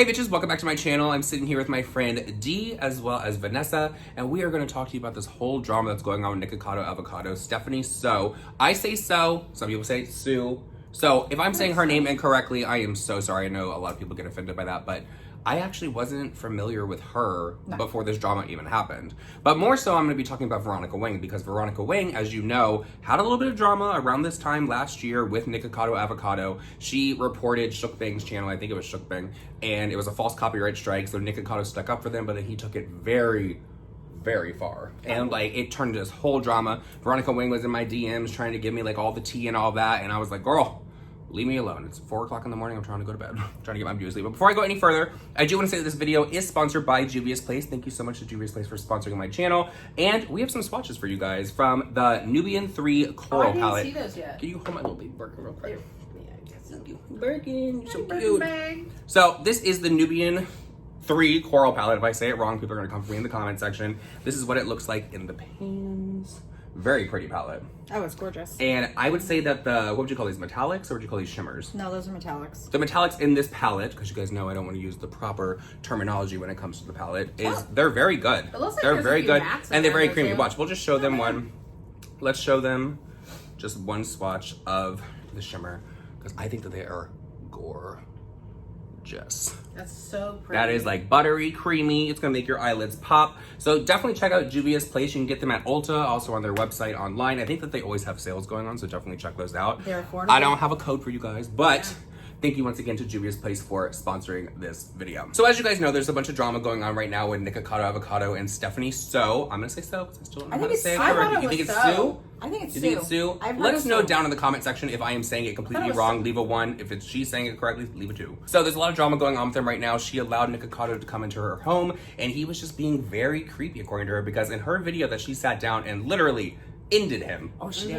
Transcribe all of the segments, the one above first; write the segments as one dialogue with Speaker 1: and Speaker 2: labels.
Speaker 1: Hey bitches, welcome back to my channel. I'm sitting here with my friend Dee as well as Vanessa, and we are going to talk to you about this whole drama that's going on with Nikocado Avocado, Stephanie So. I say So, some people say Sue. So if I'm saying her name incorrectly, I am so sorry. I know a lot of people get offended by that, but I actually wasn't familiar with her before this drama even happened. But more so, I'm going to be talking about Veronica Wang, because Veronica Wang, as you know, had a little bit of drama around this time last year with Nikocado Avocado. She reported Shook Bang's channel, I think it was Shook Bang, and it was a false copyright strike, so Nikocado stuck up for them, but then he took it very far. And like, it turned into this whole drama. Veronica Wang was in my DMs trying to give me like all the tea and all that, and I was like, girl, leave me alone. It's 4 o'clock in the morning. I'm trying to go to bed. I'm trying to get my beauty sleep. But before I go any further, I do want to say that this video is sponsored by Juvia's Place. Thank you so much to Juvia's Place for sponsoring my channel. And we have some swatches for you guys from the Nubian 3 Coral Palette.
Speaker 2: I didn't see those yet.
Speaker 1: Can you hold my little baby Birkin real quick?
Speaker 2: Yeah, I guess so.
Speaker 1: Birkin, so
Speaker 2: Birkin
Speaker 1: cute.
Speaker 2: bag.
Speaker 1: So this is the Nubian 3 Coral Palette. If I say it wrong, people are going to come for me in the comment section. This is what it looks like in the pans. Very pretty palette.
Speaker 3: Oh, it's gorgeous.
Speaker 1: And I would say that what would you call these, metallics, or would you call these shimmers?
Speaker 3: No, those are metallics.
Speaker 1: The metallics in this palette, because you guys know I don't want to use the proper terminology when it comes to the palette, is they're very good.
Speaker 2: It looks like
Speaker 1: they're
Speaker 2: there's
Speaker 1: very
Speaker 2: a few
Speaker 1: good,
Speaker 2: mattes
Speaker 1: and they're very
Speaker 2: in there,
Speaker 1: creamy.
Speaker 2: too.
Speaker 1: Watch, we'll just show them one. Let's show them just one swatch of the shimmer, because I think that they are gorgeous.
Speaker 2: That's so pretty.
Speaker 1: That is like buttery, creamy. It's gonna make your eyelids pop. So definitely check out Juvia's Place. You can get them at Ulta, also on their website online. I think that they always have sales going on, so definitely check those out.
Speaker 3: They're affordable.
Speaker 1: I don't have a code for you guys, but thank you once again to Juvia's Place for sponsoring this video. So as you guys know, there's a bunch of drama going on right now with Nikocado Avocado and Stephanie So. I'm gonna say So because I still don't know how to say it correctly. You think it's Sue?
Speaker 3: I think it's
Speaker 1: You
Speaker 3: Sue.
Speaker 1: think it's Sue? Let us know down in the comment section if I am saying it completely wrong. Leave a 1. If it's she's saying it correctly, leave a 2. So there's a lot of drama going on with them right now. She allowed Nikocado to come into her home, and he was just being very creepy, according to her, because in her video that she sat down and literally ended him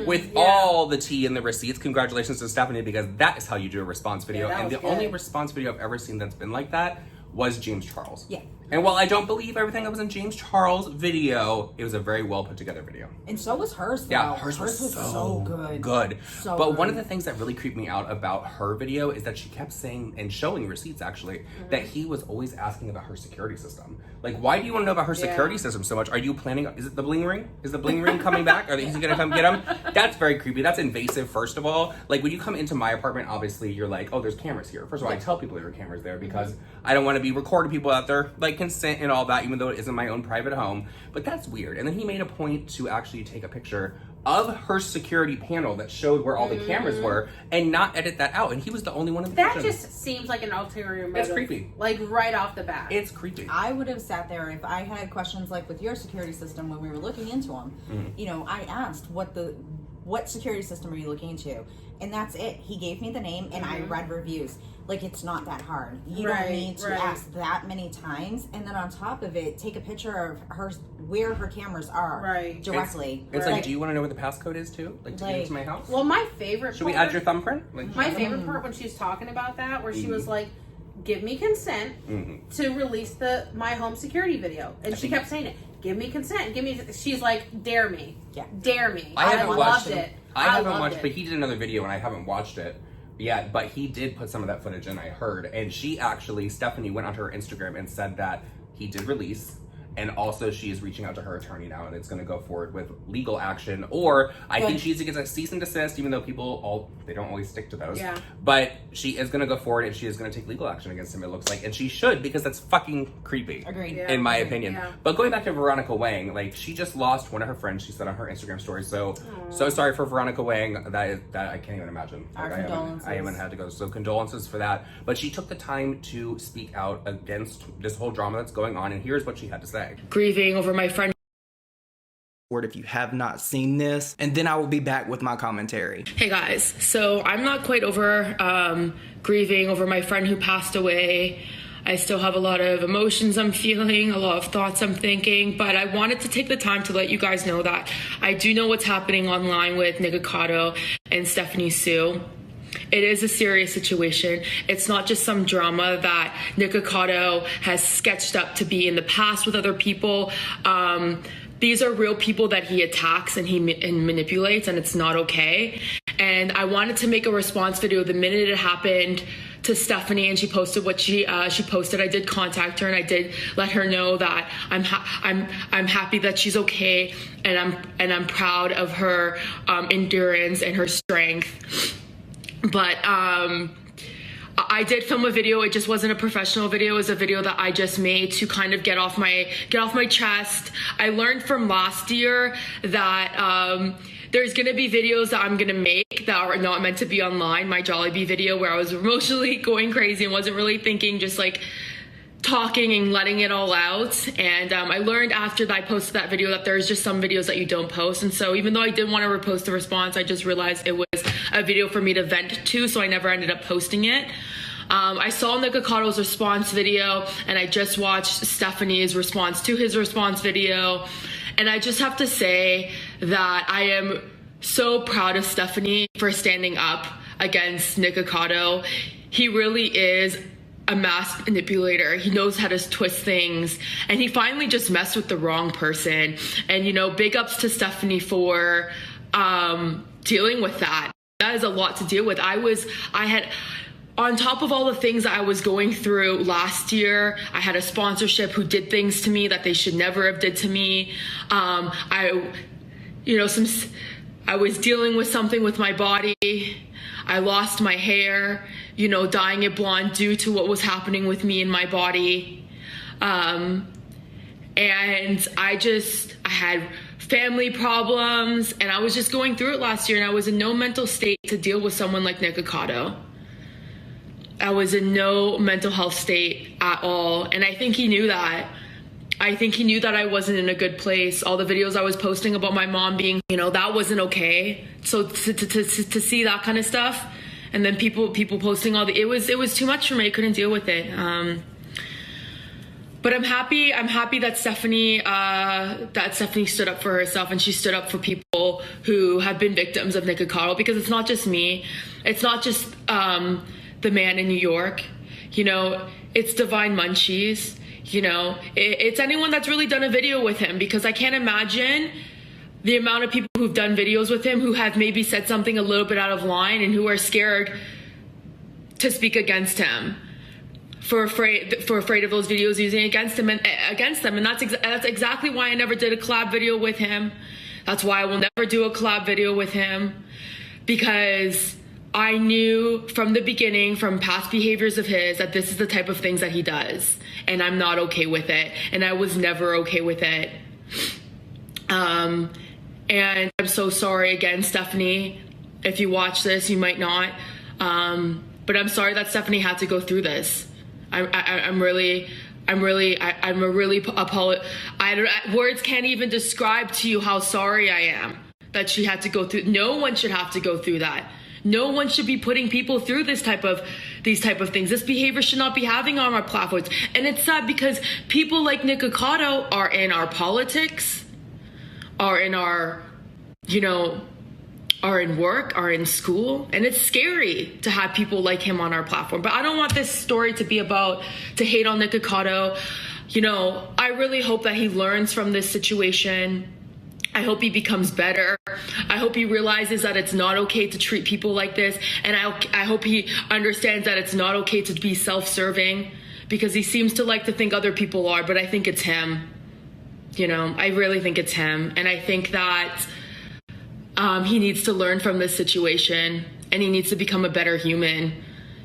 Speaker 1: with all the tea and the receipts. Congratulations to Stephanie, because that is how you do a response video.
Speaker 2: Yeah,
Speaker 1: and the only response video I've ever seen that's been like that was James Charles.
Speaker 3: Yeah.
Speaker 1: And while I don't believe everything that was in James Charles' video, it was a very well put together video.
Speaker 3: And so was hers, though.
Speaker 1: Yeah, hers was
Speaker 3: so good. So
Speaker 1: but
Speaker 3: good.
Speaker 1: one of the things that really creeped me out about her video is that she kept saying and showing receipts actually that he was always asking about her security system. Like, why do you want to know about her security system so much? Are you planning? Is it the bling ring? Is the bling ring coming back? Are they gonna come get him? That's very creepy. That's invasive. First of all, like when you come into my apartment, obviously you're like, oh, there's cameras here. First of all, I tell people there are cameras there because I don't want to be recording people out there, like consent and all that, even though it isn't my own private home. But that's weird. And then he made a point to actually take a picture of her security panel that showed where all the cameras were and not edit that out. And he was the only one in the
Speaker 2: That
Speaker 1: kitchen.
Speaker 2: just seems like an ulterior motive.
Speaker 1: It's creepy.
Speaker 2: Like right off the bat.
Speaker 1: It's creepy.
Speaker 3: I would have sat there if I had questions like with your security system when we were looking into them. You know, I asked what security system are you looking into? And that's it. He gave me the name and I read reviews. Like, it's not that hard. You don't need to ask that many times. And then on top of it, take a picture of her, where her cameras are directly.
Speaker 1: It's like, do you want to know where the passcode is too? Like, to get into my house?
Speaker 2: Well, my favorite
Speaker 1: Should we add your thumbprint? Like,
Speaker 2: my favorite part when she was talking about that, where she was like, give me consent to release my home security video. And she kept saying it. Give me consent. Give me. She's like, dare me.
Speaker 3: Yeah.
Speaker 2: Dare me.
Speaker 1: I haven't watched
Speaker 2: loved it.
Speaker 1: I haven't watched
Speaker 2: it.
Speaker 1: but he did another video and I haven't watched it yet, but he did put some of that footage in, I heard. And she actually, Stephanie, went onto her Instagram and said that he did release. And also she is reaching out to her attorney now and it's going to go forward with legal action. Or I think she's going to get a cease and desist, even though people, they don't always stick to those.
Speaker 2: Yeah.
Speaker 1: But she is going to go forward and she is going to take legal action against him, it looks like. And she should, because that's fucking creepy.
Speaker 3: Agreed.
Speaker 2: Yeah.
Speaker 1: In my opinion.
Speaker 2: Yeah.
Speaker 1: But going back to Veronica Wang, like, she just lost one of her friends, she said on her Instagram story. So sorry for Veronica Wang. That I can't even imagine.
Speaker 3: Our
Speaker 1: Like,
Speaker 3: condolences.
Speaker 1: I haven't had to go. So condolences for that. But she took the time to speak out against this whole drama that's going on. And here's what she had to say.
Speaker 4: Grieving over my friend.
Speaker 5: If you have not seen this, and then I will be back with my commentary.
Speaker 4: Hey guys, so I'm not quite over grieving over my friend who passed away. I still have a lot of emotions I'm feeling, a lot of thoughts I'm thinking, but I wanted to take the time to let you guys know that I do know what's happening online with Nikocado and Stephanie Sue. It is a serious situation. It's not just some drama that Nikocado has sketched up to be in the past with other people. These are real people that he attacks and he manipulates, and it's not okay. And I wanted to make a response video the minute it happened to Stephanie, and she posted what she posted. I did contact her, and I did let her know that I'm happy that she's okay, and I'm proud of her endurance and her strength. But I did film a video. It just wasn't a professional video. It was a video that I just made to kind of get off my chest. I learned from last year that there's gonna be videos that I'm gonna make that are not meant to be online. My Jollibee video where I was emotionally going crazy and wasn't really thinking, just like talking and letting it all out. And I learned after that I posted that video that there's just some videos that you don't post. And so even though I didn't want to repost the response, I just realized it was a video for me to vent to, so I never ended up posting it. I saw Nikocado's response video, and I just watched Stephanie's response to his response video. And I just have to say that I am so proud of Stephanie for standing up against Nikocado. He really is a mask manipulator. He knows how to twist things, and he finally just messed with the wrong person. And, you know, big ups to Stephanie for dealing with that. That is a lot to deal with. I had, on top of all the things that I was going through last year, I had a sponsorship who did things to me that they should never have did to me. I was dealing with something with my body. I lost my hair, you know, dyeing it blonde due to what was happening with me in my body. And I had family problems, and I was just going through it last year, and I was in no mental state to deal with someone like Nikocado. I was in no mental health state at all, and I think he knew that. I think he knew that I wasn't in a good place. All the videos I was posting about my mom being, you know, that wasn't okay. So to see that kind of stuff, and then people posting all the, it was too much for me. I couldn't deal with it. But I'm happy that Stephanie stood up for herself, and she stood up for people who have been victims of Nikocado, because it's not just me. It's not just the man in New York. You know, it's Divine Munchies. You know, it's anyone that's really done a video with him, because I can't imagine the amount of people who've done videos with him who have maybe said something a little bit out of line and who are scared to speak against him, for afraid of those videos using against him and against them. And that's exactly why I never did a collab video with him. That's why I will never do a collab video with him, because I knew from the beginning, from past behaviors of his, that this is the type of things that he does, and I'm not okay with it, and I was never okay with it. And I'm so sorry again, Stephanie. If you watch this, you might not, but I'm sorry that Stephanie had to go through this. Words can't even describe to you how sorry I am that she had to go through. No one should have to go through that. No one should be putting people through these type of things. This behavior should not be having on our platforms. And it's sad because people like Nikocado are in our politics, are in our, you know, are in work, are in school, and it's scary to have people like him on our platform. But I don't want this story to be about to hate on Nikocado. You know, I really hope that he learns from this situation. I hope he becomes better. I hope he realizes that it's not okay to treat people like this. And I hope he understands that it's not okay to be self-serving, because he seems to like to think other people are, but I think it's him. You know, I really think it's him. And I think that he needs to learn from this situation, and he needs to become a better human.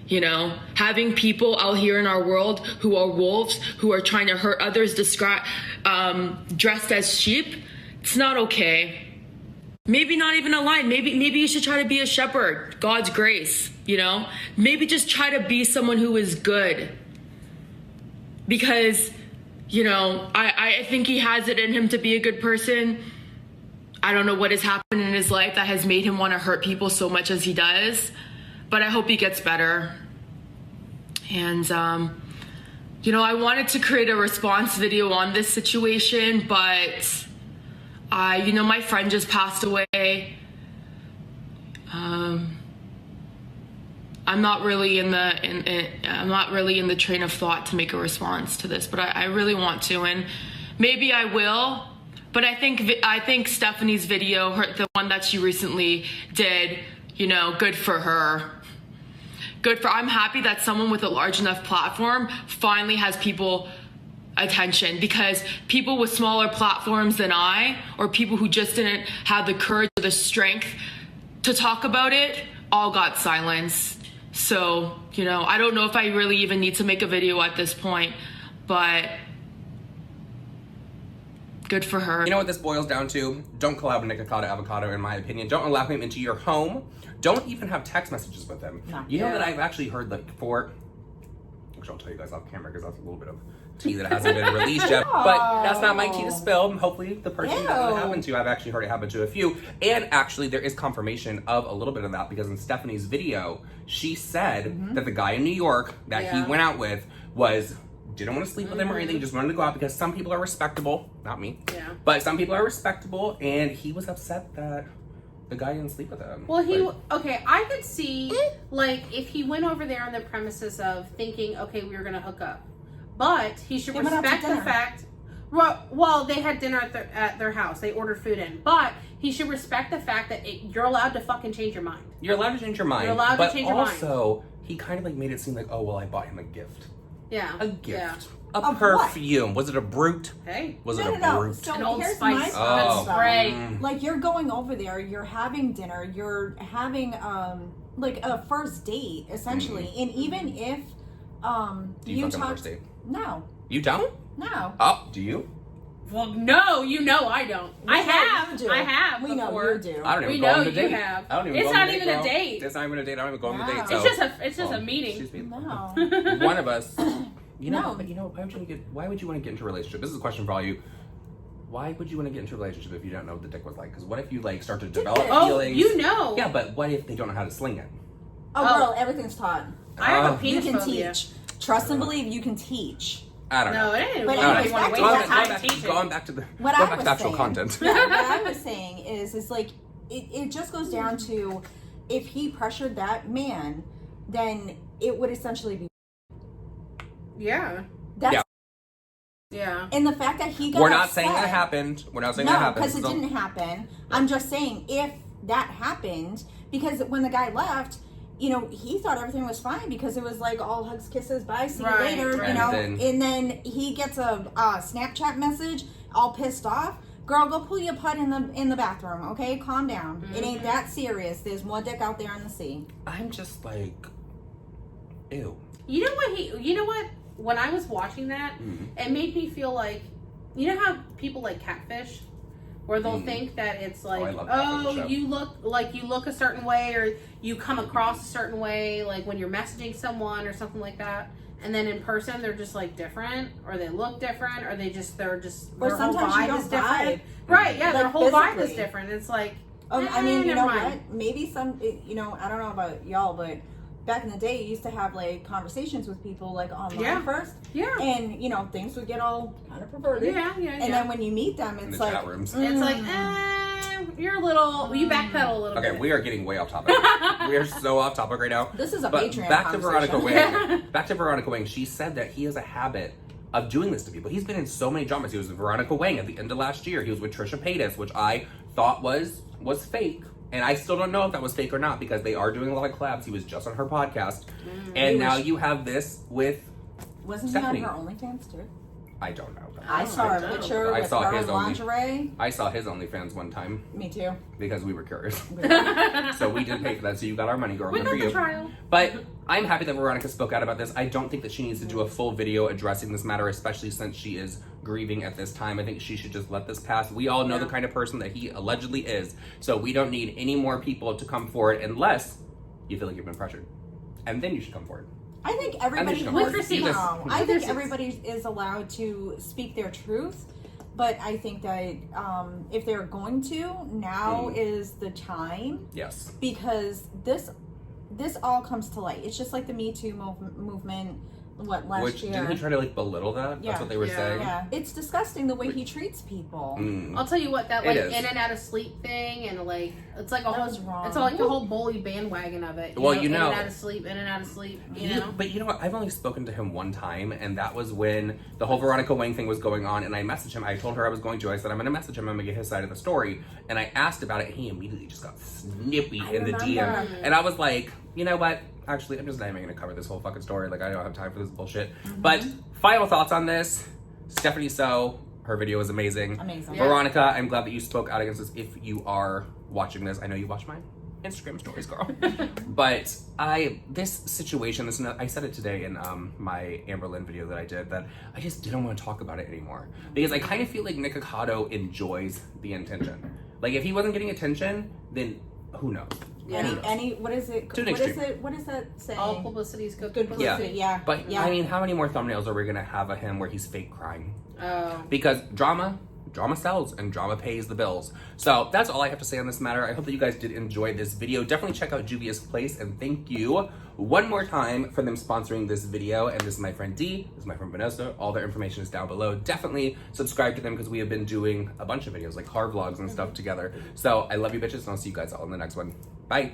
Speaker 4: You know, having people out here in our world who are wolves, who are trying to hurt others, dressed as sheep, it's not okay. Maybe not even a lion. Maybe you should try to be a shepherd. God's grace, you know? Maybe just try to be someone who is good. Because, you know, I think he has it in him to be a good person. I don't know what has happened in his life that has made him want to hurt people so much as he does. But I hope he gets better. And, you know, I wanted to create a response video on this situation, but you know, my friend just passed away. I'm not really in the train of thought to make a response to this, but I really want to, and maybe I will. But I think Stephanie's video, the one that she recently did, you know, good for her. I'm happy that someone with a large enough platform finally has people attention, because people with smaller platforms than I, or people who just didn't have the courage or the strength to talk about it, all got silenced. So, you know, I don't know if I really even need to make a video at this point, but good for her.
Speaker 1: You know what this boils down to? Don't collab with Nikocado Avocado, in my opinion. Don't allow him into your home. Don't even have text messages with him.
Speaker 3: No.
Speaker 1: You know that I've actually heard like before, which I'll tell you guys off camera because that's a little bit of tea that hasn't been released yet, but that's not my tea to spill. Hopefully the person that it happened to, I've actually heard it happen to a few. And actually there is confirmation of a little bit of that, because in Stephanie's video, she said that the guy in New York that he went out with didn't want to sleep with him or anything, just wanted to go out because some people are respectable, not me, but some people are respectable, and he was upset that the guy didn't sleep with him.
Speaker 2: Well, I could see, like, if he went over there on the premises of thinking, okay, we were going to hook up. But he should respect the fact, well, they had dinner at their house. They ordered food in. But he should respect the fact that you're allowed to fucking change your mind.
Speaker 1: You're allowed to change your mind.
Speaker 2: You're allowed to change your mind.
Speaker 1: But also, he kind of like made it seem like, oh, well, I bought him a gift.
Speaker 2: Yeah.
Speaker 1: A gift.
Speaker 2: Yeah.
Speaker 1: A perfume. Was it a Brute?
Speaker 2: Hey.
Speaker 1: Was it a Brute?
Speaker 3: So
Speaker 2: An Old
Speaker 3: here's
Speaker 2: Spice
Speaker 3: my
Speaker 2: spray.
Speaker 3: Like, you're going over there, you're having dinner, you're having like a first date essentially, and even if
Speaker 1: Do you fuck on the first date?
Speaker 3: No.
Speaker 1: You don't?
Speaker 3: No.
Speaker 1: Oh, do you?
Speaker 2: Well, no, you know I don't. I have.
Speaker 3: You do.
Speaker 2: I have.
Speaker 3: We know
Speaker 2: before.
Speaker 3: you do.
Speaker 1: I don't even
Speaker 2: We
Speaker 1: go on
Speaker 2: know
Speaker 1: the date.
Speaker 2: you have.
Speaker 1: I don't even
Speaker 2: It's
Speaker 1: go on
Speaker 2: not
Speaker 1: the
Speaker 2: even a
Speaker 1: bro.
Speaker 2: date.
Speaker 1: It's not even a date. I don't even go on the
Speaker 3: Wow.
Speaker 1: date. So.
Speaker 2: It's just a meeting.
Speaker 1: Excuse me.
Speaker 3: No.
Speaker 1: One of us. You know,
Speaker 3: No.
Speaker 1: but you know, why would you want to get into a relationship? This is a question for all you. Why would you want to get into a relationship if you don't know what the dick was like? Because what if you like start to develop feelings?
Speaker 2: You know.
Speaker 1: Yeah, but what if they don't know how to sling it?
Speaker 3: Oh, girl, everything's taught.
Speaker 2: I have a
Speaker 3: You
Speaker 2: penis
Speaker 3: can
Speaker 2: phobia.
Speaker 3: teach. Trust and believe you can teach.
Speaker 1: I don't know.
Speaker 2: No, it ain't.
Speaker 3: But
Speaker 2: But
Speaker 3: anyways,
Speaker 2: want to
Speaker 3: going
Speaker 2: waste your time teaching.
Speaker 1: Going back to the
Speaker 3: What
Speaker 1: going
Speaker 3: I
Speaker 1: back
Speaker 3: was
Speaker 1: to actual
Speaker 3: saying,
Speaker 1: content.
Speaker 3: Yeah, what I was saying is like it just goes down to, if he pressured that man, then it would essentially be
Speaker 2: Yeah.
Speaker 3: that's
Speaker 2: Yeah.
Speaker 3: and the fact that he got
Speaker 1: We're not
Speaker 3: upset,
Speaker 1: saying that happened. We're not saying
Speaker 3: no,
Speaker 1: that happened.
Speaker 3: because it didn't happen. I'm just saying if that happened, because when the guy left, you know, he thought everything was fine because it was like all hugs, kisses, bye, see you
Speaker 2: Right,
Speaker 3: later,
Speaker 2: right.
Speaker 3: you know.
Speaker 1: And
Speaker 3: then he gets a Snapchat message, all pissed off. Girl, go pull your putt in the bathroom, okay? Calm down. It ain't that serious. There's more dick out there in the sea.
Speaker 1: I'm just like, ew.
Speaker 2: You know what? When I was watching that, it made me feel like, you know how people like catfish? Where they'll think that it's like,
Speaker 1: I love catfish,
Speaker 2: you look a certain way, or you come across a certain way, like when you're messaging someone or something like that. And then in person, they're just like different, or they look different, or they're just
Speaker 3: Or
Speaker 2: their whole
Speaker 3: sometimes you
Speaker 2: vibe
Speaker 3: don't
Speaker 2: is different.
Speaker 3: vibe.
Speaker 2: Right? Yeah, their
Speaker 3: Like,
Speaker 2: whole vibe is
Speaker 3: physically.
Speaker 2: different. It's like,
Speaker 3: I mean, you
Speaker 2: never
Speaker 3: know
Speaker 2: mind.
Speaker 3: what? Maybe you know, I don't know about y'all, but back in the day, you used to have like conversations with people like online first.
Speaker 2: Yeah.
Speaker 3: And, you know, things would get all kind of perverted.
Speaker 2: Yeah.
Speaker 3: And then when you meet them,
Speaker 1: In
Speaker 3: it's
Speaker 1: the
Speaker 3: like,
Speaker 1: chat rooms.
Speaker 2: It's like, you're a little, you backpedal a little
Speaker 1: Okay,
Speaker 2: bit.
Speaker 1: we are getting way off topic. We are so off topic right now.
Speaker 3: This is a
Speaker 1: But
Speaker 3: Patreon
Speaker 1: back to Veronica
Speaker 3: conversation.
Speaker 1: Wang. Back to Veronica Wang. She said that he has a habit of doing this to people. He's been in so many dramas. He was with Veronica Wang at the end of last year. He was with Trisha Paytas, which I thought was fake. And I still don't know if that was fake or not, because they are doing a lot of collabs. He was just on her podcast. And now you have this with
Speaker 3: Wasn't
Speaker 1: Stephanie.
Speaker 3: he on her OnlyFans too?
Speaker 1: I don't know.
Speaker 3: I saw a picture
Speaker 1: I
Speaker 3: with
Speaker 1: saw
Speaker 3: her
Speaker 1: his
Speaker 3: in lingerie.
Speaker 1: I saw his OnlyFans one time
Speaker 3: Me too.
Speaker 1: because we were curious. So we did pay for that, so you got our money, girl.
Speaker 2: We
Speaker 1: Good
Speaker 2: got
Speaker 1: for
Speaker 2: the
Speaker 1: you.
Speaker 2: trial.
Speaker 1: But I'm happy that Veronica spoke out about this. I don't think that she needs to do a full video addressing this matter, especially since she is grieving at this time. I think she should just let this pass. We all know the kind of person that he allegedly is, so we don't need any more people to come forward unless you feel like you've been pressured. And then you should come forward.
Speaker 3: I think everybody
Speaker 1: should
Speaker 2: With receipts.
Speaker 3: No, I
Speaker 2: With
Speaker 3: think
Speaker 2: receipts.
Speaker 3: everybody is allowed to speak their truth, but I think that if they're going to, now is the time,
Speaker 1: Yes.
Speaker 3: because this all comes to light. It's just like the Me Too movement. Last
Speaker 1: Which
Speaker 3: year?
Speaker 1: didn't he try to like belittle that?
Speaker 3: Yeah.
Speaker 1: That's what they were
Speaker 2: Yeah.
Speaker 1: saying.
Speaker 3: Yeah, it's disgusting the way he treats people.
Speaker 2: I'll tell you what, that
Speaker 1: It
Speaker 2: like
Speaker 1: is.
Speaker 2: in and out of sleep thing, and like it's like a
Speaker 3: That
Speaker 2: whole,
Speaker 3: was wrong.
Speaker 2: it's like the whole bully bandwagon of it.
Speaker 1: Well,
Speaker 2: in
Speaker 1: you know.
Speaker 2: and out of sleep, in and out of sleep. You know.
Speaker 1: But you know what? I've only spoken to him one time, and that was when the whole Veronica Wang thing was going on, and I messaged him. I told her I was going to. I said, I'm going to message him. I'm going to get his side of the story. And I asked about it, and he immediately just got snippy in the DM.
Speaker 3: remember.
Speaker 1: And I was like, you know what? actually, I'm just not even gonna cover this whole fucking story. Like, I don't have time for this bullshit. But final thoughts on this. Stephanie So, her video was amazing.
Speaker 3: Amazing.
Speaker 2: Yeah.
Speaker 1: Veronica, I'm glad that you spoke out against this if you are watching this. I know you watch mine. Instagram stories, girl. But this situation, I said it today in my Amberlynn video that I did, that I just didn't want to talk about it anymore. Because I kind of feel like Nikocado enjoys the attention. Like, if he wasn't getting attention, then who knows?
Speaker 2: Yeah.
Speaker 3: What is it?
Speaker 1: To an
Speaker 3: What
Speaker 1: extreme.
Speaker 3: is it? What is that saying?
Speaker 2: All publicity is good
Speaker 3: Good publicity. Yeah.
Speaker 1: But,
Speaker 3: yeah.
Speaker 1: I mean, how many more thumbnails are we going to have of him where he's fake crying?
Speaker 2: Oh.
Speaker 1: Because drama sells and drama pays the bills. So that's all I have to say on this matter. I hope that you guys did enjoy this video. Definitely check out Juvia's Place, and thank you one more time for them sponsoring this video. And this is my friend D, this is my friend Vanessa. All their information is down below. Definitely subscribe to them because we have been doing a bunch of videos like car vlogs and stuff together. So I love you bitches, and I'll see you guys all in the next one. Bye.